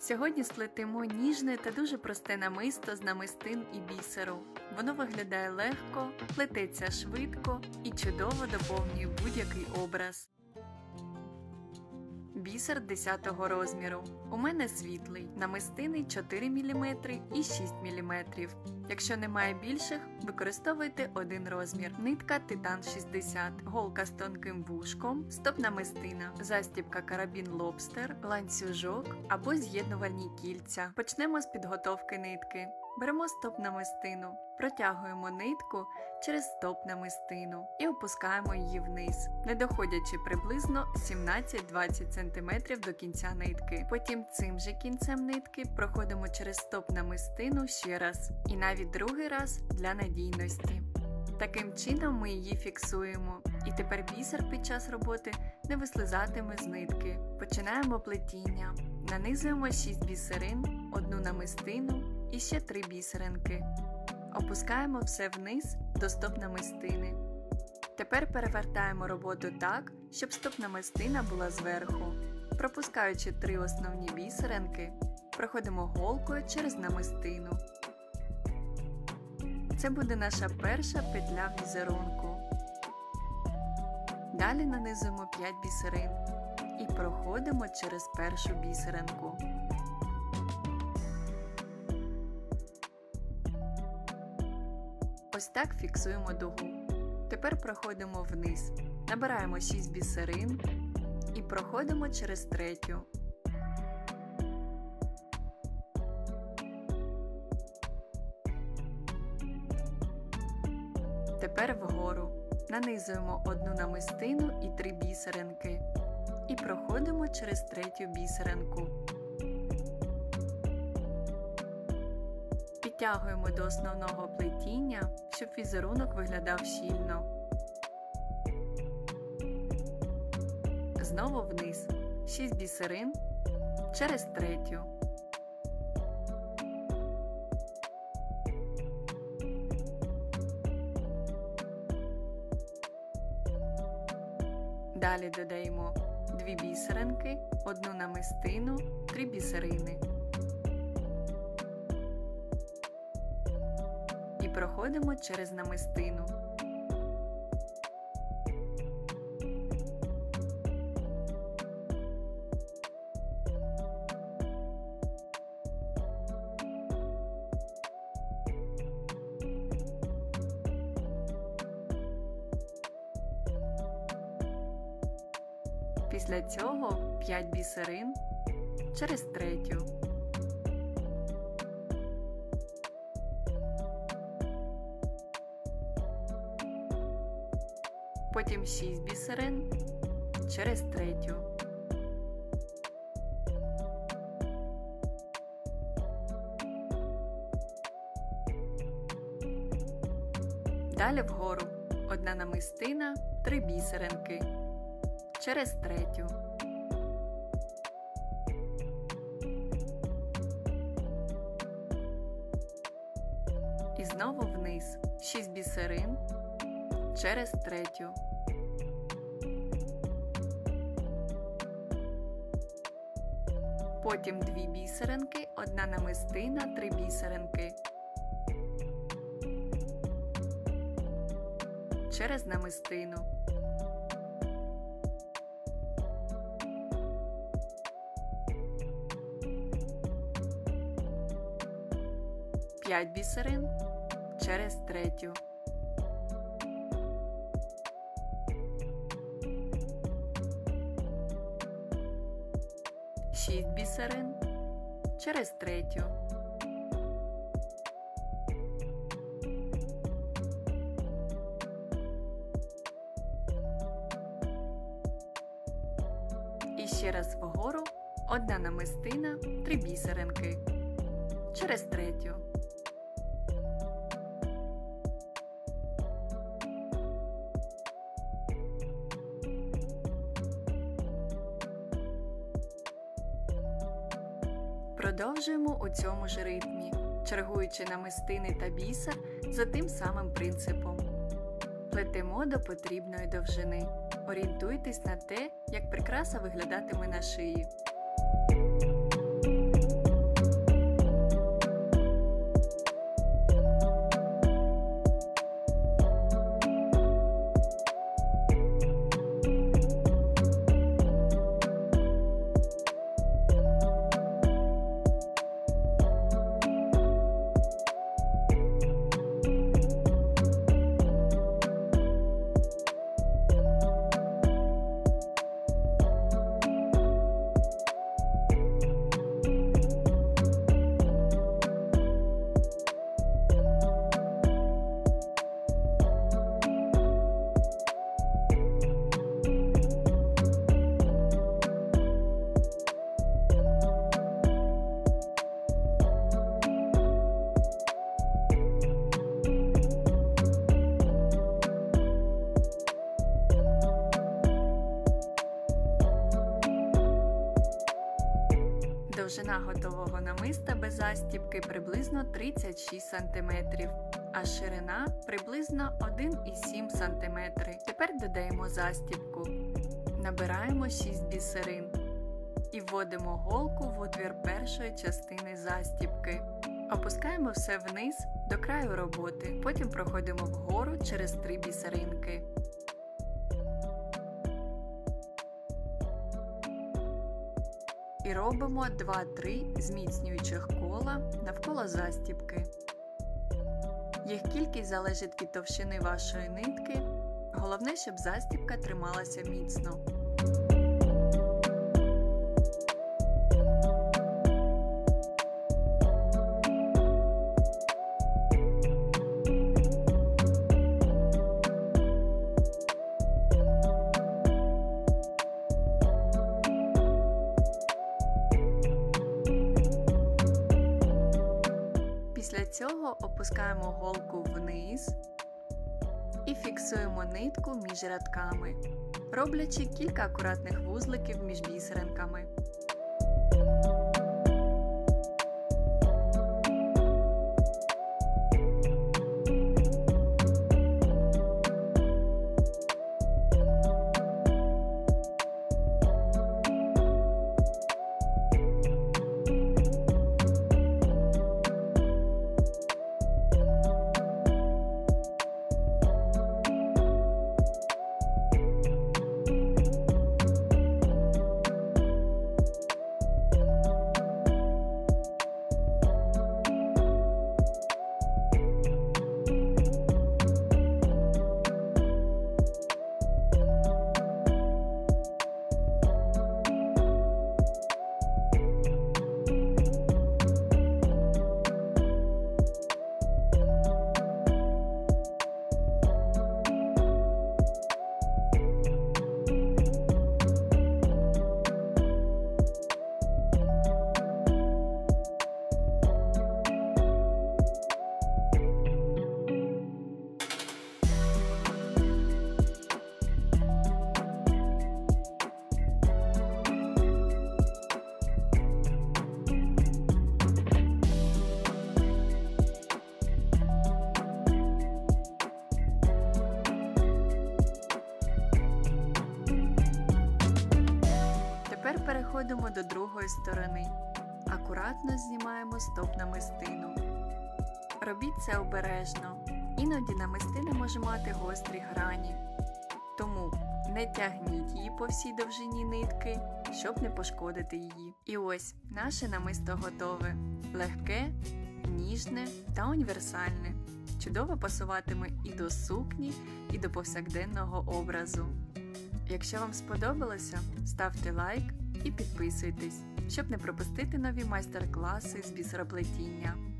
Сьогодні сплетемо ніжне та дуже просте намисто з намистин і бісеру. Воно виглядає легко, плететься швидко і чудово доповнює будь-який образ. Бісер 10-го розміру. У мене світлий, намистини 4 мм і 6 мм. Якщо немає більших, використовуйте один розмір. Нитка Титан 60, голка з тонким вушком, стоп-намистина, застібка карабін лобстер, ланцюжок або з'єднувальні кільця. Почнемо з підготовки нитки. Беремо стоп-намистину, протягуємо нитку через стоп-намистину і опускаємо її вниз, не доходячи приблизно 17-20 см до кінця нитки. Потім цим же кінцем нитки проходимо через стоп-намистину ще раз і навіть другий раз для надійності. Таким чином ми її фіксуємо, і тепер бісер під час роботи не вислизатиме з нитки. Починаємо плетіння. Нанизуємо 6 бісерин, одну намистину і ще 3 бісеринки. Опускаємо все вниз до стоп-намистини. Тепер перевертаємо роботу так, щоб стоп-намистина була зверху. Пропускаючи 3 основні бісеринки, проходимо голкою через намистину. Це буде наша перша петля в візерунку. Далі нанизуємо 5 бісерин і проходимо через першу бісеринку. Ось так фіксуємо дугу. Тепер проходимо вниз. Набираємо 6 бісерин і проходимо через третю. Тепер вгору. Нанизуємо одну намистину і 3 бісеринки. І проходимо через третю бісеринку. Підтягуємо до основного плетіння, щоб візерунок виглядав щільно. Знову вниз. 6 бісерин через третю. Далі додаємо 2 бісеринки, одну намистину, 3 бісерини. І проходимо через намистину. Після цього 5 бісерин через третю. Потім 6 бісерин через третю. Далі вгору. Одна намистина, 3 бісеринки через третю. І знову вниз. 6 бісерин через третю. Потім 2 бісеринки, одна намистина, 3 бісеринки. Через намистину. П'ять бісерин через третю. Шість бісерин через третю. І ще раз вгору, одна намистина, 3 бісеринки через третю. Продовжуємо у цьому ж ритмі, чергуючи намистини та бісер за тим самим принципом. Плетемо до потрібної довжини. Орієнтуйтесь на те, як прикраса виглядатиме на шиї. Довжина готового намиста без застібки приблизно 36 см, а ширина приблизно 1,7 см. Тепер додаємо застібку. Набираємо 6 бісерин і вводимо голку в отвір першої частини застібки. Опускаємо все вниз до краю роботи, потім проходимо вгору через 3 бісеринки. І робимо 2-3 зміцнюючих кола навколо застібки. Їх кількість залежить від товщини вашої нитки, головне, щоб застібка трималася міцно. Після цього опускаємо голку вниз і фіксуємо нитку між рядками, роблячи кілька акуратних вузликів між бісеринками. Тепер переходимо до другої сторони. Акуратно знімаємо стовп намистину. Робіть це обережно. Іноді намистина може мати гострі грані. Тому не тягніть її по всій довжині нитки, щоб не пошкодити її. І ось наше намисто готове. Легке, ніжне та універсальне. Чудово пасуватиме і до сукні, і до повсякденного образу. Якщо вам сподобалося, ставте лайк і підписуйтесь, щоб не пропустити нові майстер-класи з бісероплетіння.